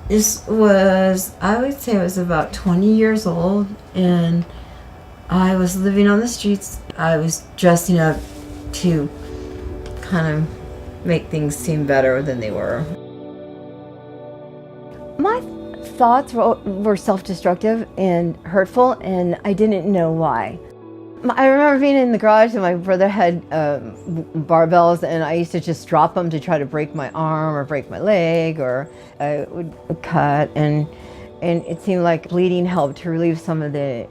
This was, I would say I was about 20 years old, and I was living on the streets. I was dressing up to kind of make things seem better than they were. My thoughts were self-destructive and hurtful, and I didn't know why. I remember being in the garage and my brother had barbells, and I used to just drop them to try to break my arm or break my leg, or I would cut, and it seemed like bleeding helped to relieve some of the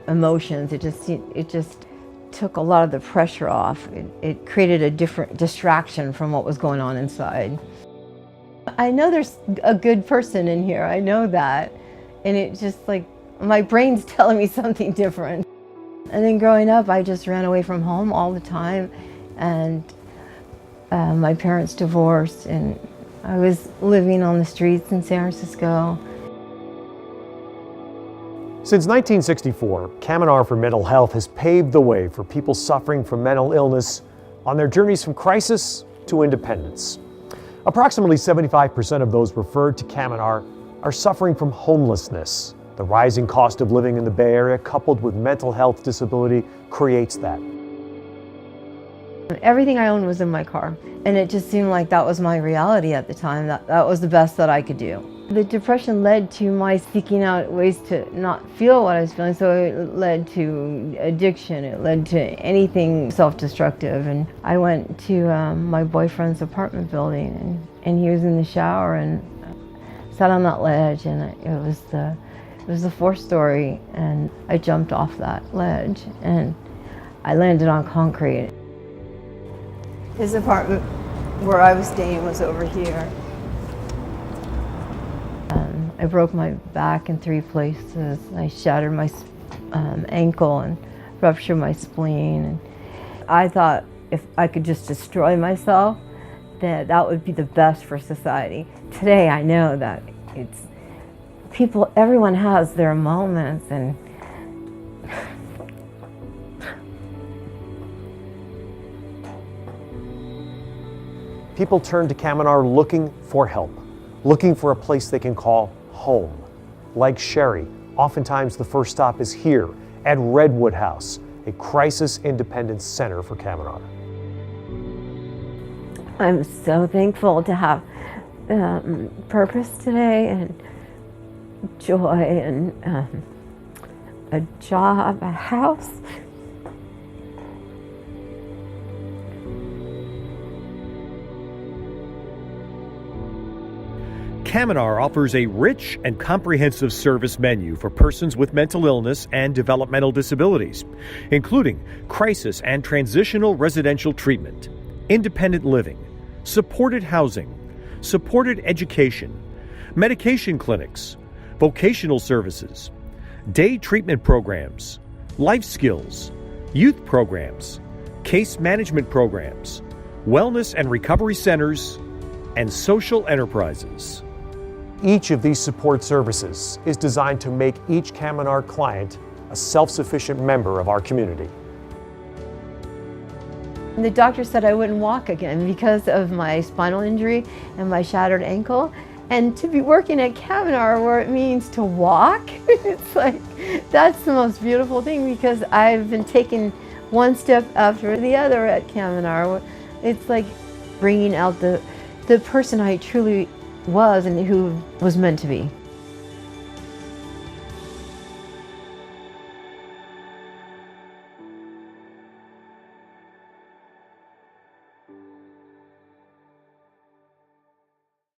emotions. It just took a lot of the pressure off. It created a different distraction from what was going on inside. I know there's a good person in here, I know that, and it's just like my brain's telling me something different. And then growing up, I just ran away from home all the time, and my parents divorced, and I was living on the streets in San Francisco. Since 1964, Caminar for Mental Health has paved the way for people suffering from mental illness on their journeys from crisis to independence. Approximately 75% of those referred to Caminar are suffering from homelessness. The rising cost of living in the Bay Area, coupled with mental health disability, creates that. Everything I owned was in my car, and it just seemed like that was my reality at the time. That was the best that I could do. The depression led to my seeking out ways to not feel what I was feeling, so it led to addiction, it led to anything self-destructive. And I went to my boyfriend's apartment building, and he was in the shower, and sat on that ledge, and it was a 4-story, and I jumped off that ledge, and I landed on concrete. His apartment where I was staying was over here. I broke my back in 3 places. I shattered my ankle and ruptured my spleen. And I thought if I could just destroy myself, that would be the best for society. Today I know that everyone has their moments, and people turn to Caminar looking for help, looking for a place they can call home. Like Sheri, oftentimes the first stop is here at Redwood House, a crisis independence center for Caminar. I'm so thankful to have purpose today, and joy, and a job, a house. Caminar offers a rich and comprehensive service menu for persons with mental illness and developmental disabilities, including crisis and transitional residential treatment, independent living, supported housing, supported education, medication clinics, vocational services, day treatment programs, life skills, youth programs, case management programs, wellness and recovery centers, and social enterprises. Each of these support services is designed to make each Caminar client a self-sufficient member of our community. The doctor said I wouldn't walk again because of my spinal injury and my shattered ankle. And to be working at Caminar, where it means to walk, it's like, that's the most beautiful thing, because I've been taking one step after the other at Caminar. It's like bringing out the person I truly was and who was meant to be.